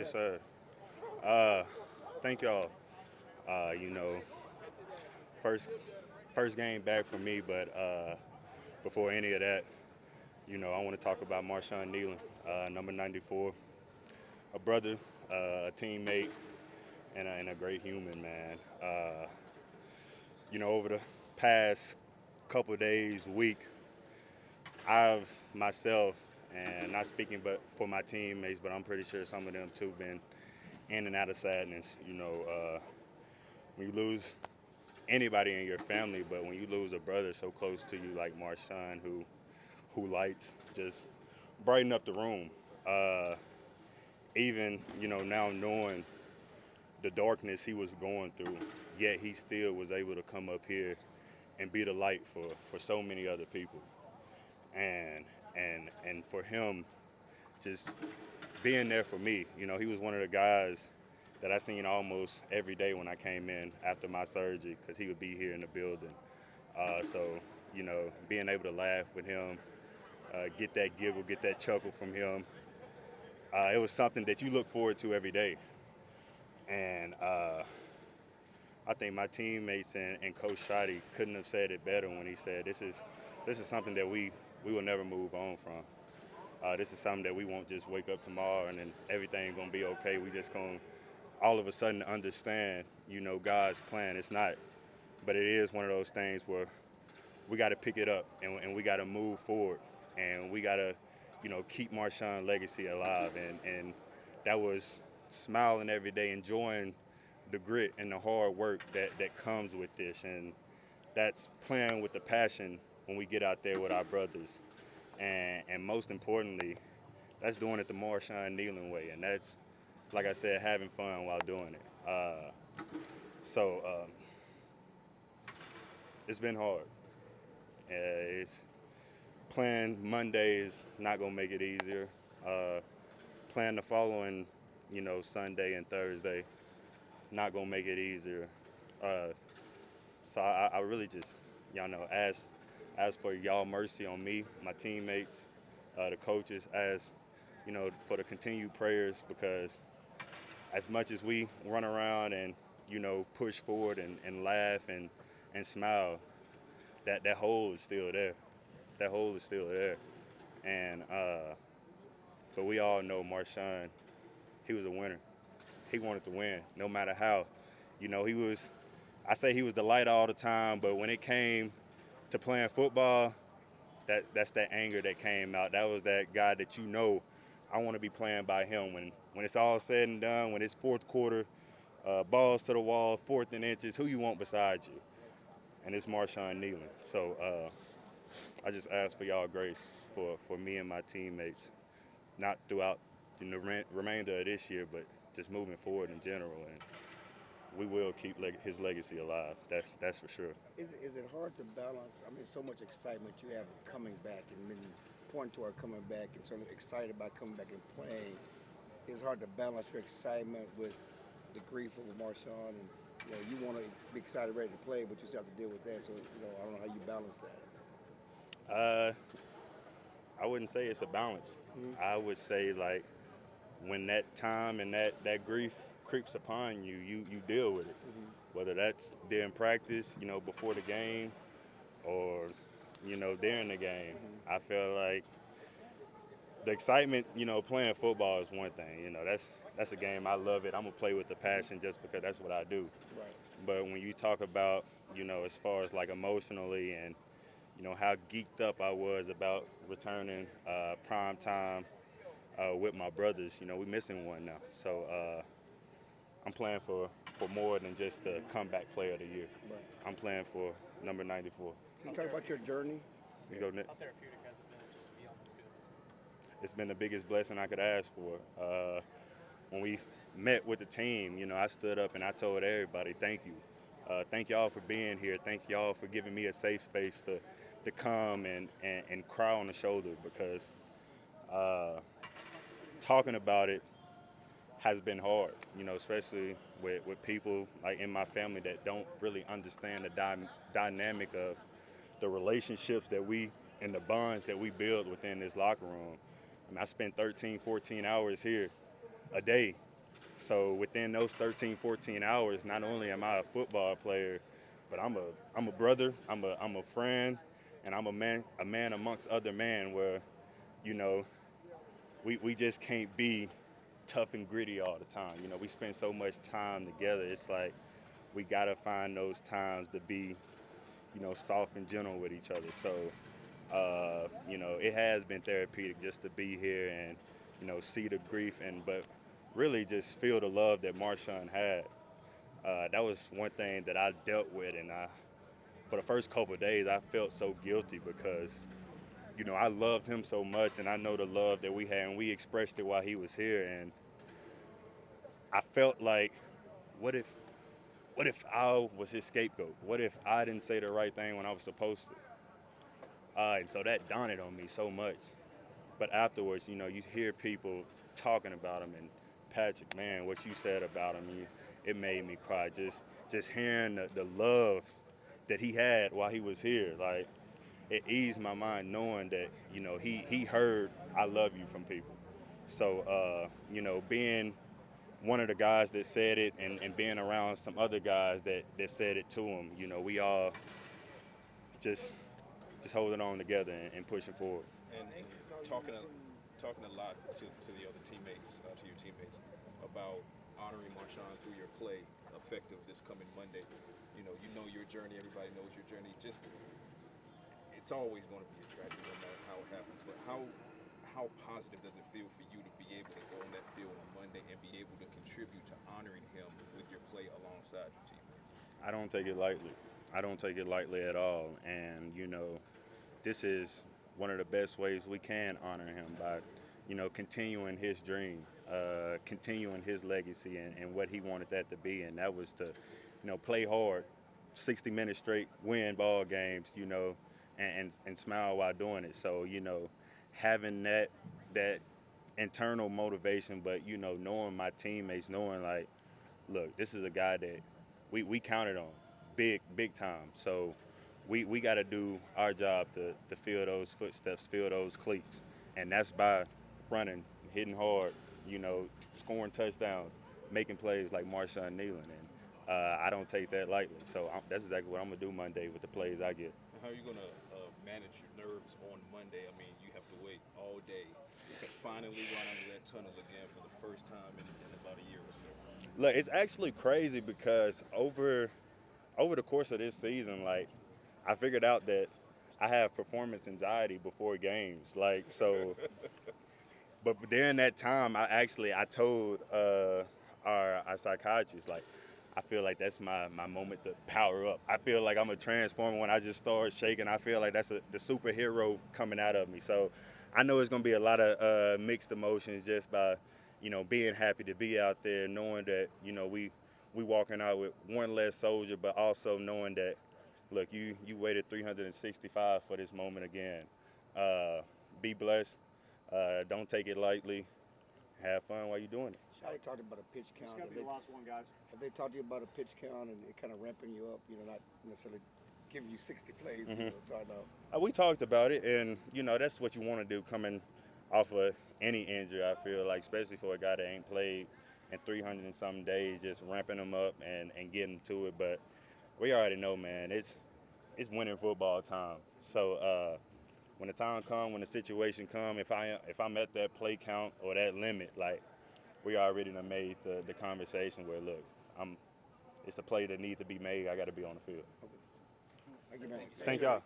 Yes, sir. Uh, Thank y'all. You know, first first game back for me, but before any of that, I want to talk about Marshawn Kneeland, number 94, a brother, a teammate, and a great human, man. Over the past couple days, week, I've myself, and not speaking but for my teammates, but I'm pretty sure some of them too, been in and out of sadness. When you lose anybody in your family, but when you lose a brother so close to you like Marshawn, who lights just brighten up the room. Uh, Even now knowing the darkness he was going through, yet he still was able to come up here and be the light for so many other people. And for him, just being there for me. He was one of the guys that I seen almost every day when I came in after my surgery because he would be here in the building. So, being able to laugh with him, get that giggle, get that chuckle from him, it was something that you look forward to every day. And I think my teammates and Coach Shotty couldn't have said it better when he said, this is something that we will never move on from. This is something that we won't just wake up tomorrow and then everything gonna be okay. We just gonna all of a sudden understand, God's plan. It's not, but it is one of those things where we got to pick it up and we got to move forward and we got to, keep Marshawn's legacy alive. And that was smiling every day, enjoying the grit and the hard work that comes with this. And that's playing with the passion when we get out there with our brothers. And most importantly, that's doing it the Marshawn Kneeland way. And that's, like I said, having fun while doing it. So it's been hard. It's playing Monday is not gonna make it easier. Playing the following, Sunday and Thursday, not gonna make it easier. So I really just, as for y'all mercy on me, my teammates, the coaches, for the continued prayers, because as much as we run around and push forward and laugh and smile, that hole is still there. That hole is still there. And but we all know Marshawn, he was a winner. He wanted to win, no matter how. I say he was the light all the time, but when it came to playing football, that's that anger that came out. That was that guy that I want to be playing by him when it's all said and done, when it's fourth quarter, balls to the wall, fourth and inches, who you want beside you? And it's Marshawn Kneeland. So I just ask for y'all grace for me and my teammates, not throughout the remainder of this year, but just moving forward in general. And we will keep his legacy alive. That's for sure. Is it hard to balance? I mean, so much excitement you have coming back and then point toward coming back and sort of excited about coming back and playing. It's hard to balance your excitement with the grief of Marshawn, and you want to be excited, ready to play, but you still have to deal with that. So I don't know how you balance that. I wouldn't say it's a balance. Mm-hmm. I would say, like, when that time and that grief creeps upon you, you deal with it. Mm-hmm. Whether that's during practice, before the game, or during the game. Mm-hmm. I feel like the excitement, playing football is one thing. That's a game. I love it. I'm gonna play with the passion just because that's what I do. Right. But when you talk about, as far as like emotionally and how geeked up I was about returning prime time with my brothers, we're missing one now. So I'm playing for more than just the comeback player of the year. Right. I'm playing for number 94. Can you talk about your journey? You go, Nick. How therapeutic has it been just to be on this field? It's been the biggest blessing I could ask for. When we met with the team, I stood up and I told everybody, thank you. Thank y'all for being here. Thank y'all for giving me a safe space to come and cry on the shoulder, because talking about it has been hard, especially with people like in my family that don't really understand the dynamic of the relationships that we and the bonds that we build within this locker room. I spend 13, 14 hours here a day So within those 13, 14 hours, not only am I a football player, but I'm a brother, I'm a friend, and I'm a man amongst other men. Where, you know, we just can't be tough and gritty all the time. You know, we spend so much time together. It's like we gotta find those times to be, soft and gentle with each other. So, it has been therapeutic just to be here and, see the grief but really just feel the love that Marshawn had. That was one thing that I dealt with, and for the first couple of days, I felt so guilty because, I loved him so much, and I know the love that we had, and we expressed it while he was here, and I felt like, what if I was his scapegoat? What if I didn't say the right thing when I was supposed to? And so that dawned on me so much. But afterwards, you hear people talking about him, and Patrick, man, what you said about him, it made me cry. Just hearing the love that he had while he was here, like, it eased my mind knowing that, he heard I love you from people. So, being one of the guys that said it and being around some other guys that said it to him, we all just holding on together and pushing forward. And talking a lot to the other teammates, to your teammates, about honoring Marshawn through your play, effective this coming Monday. You know your journey. Everybody knows your journey. It's always going to be a tragedy, no matter how it happens. But how positive does it feel for you to be able to go on that field on Monday and be able to contribute to honoring him with your play alongside your teammates? I don't take it lightly. I don't take it lightly at all. And, this is one of the best ways we can honor him by, continuing his dream, continuing his legacy and what he wanted that to be. And that was to, play hard, 60 minutes straight, win ball games, and smile while doing it. So, having that internal motivation, but, knowing my teammates, knowing like, look, this is a guy that we counted on big time. So we got to do our job to fill those footsteps, fill those cleats. And that's by running, hitting hard, scoring touchdowns, making plays like Marshawn Kneeland. And I don't take that lightly. So that's exactly what I'm going to do Monday with the plays I get. How are you going to manage your nerves on Monday? I mean, you have to wait all day to finally run under that tunnel again for the first time in about a year or so. Look, it's actually crazy because over the course of this season, like, I figured out that I have performance anxiety before games. Like, so, but during that time, I told our psychiatrist, like, I feel like that's my moment to power up. I feel like I'm a transformer when I just start shaking. I feel like that's the superhero coming out of me. So I know it's going to be a lot of mixed emotions just by, being happy to be out there, knowing that, we walking out with one less soldier, but also knowing that, look, you waited 365 for this moment again. Be blessed. Don't take it lightly. Have fun while you're doing it. Shotty talked about a pitch count. It's got to be the last one, guys. Have they talked to you about a pitch count and it kind of ramping you up, not necessarily giving you 60 plays, starting out? We talked about it, and, that's what you want to do coming off of any injury, I feel like, especially for a guy that ain't played in 300 and some days, just ramping them up and getting to it. But we already know, man, it's winning football time. So when the time comes, when the situation comes, if I'm at that play count or that limit, like, we already done made the conversation where, look, it's the play that needs to be made. I got to be on the field. Okay. Thank you, man. Thank y'all.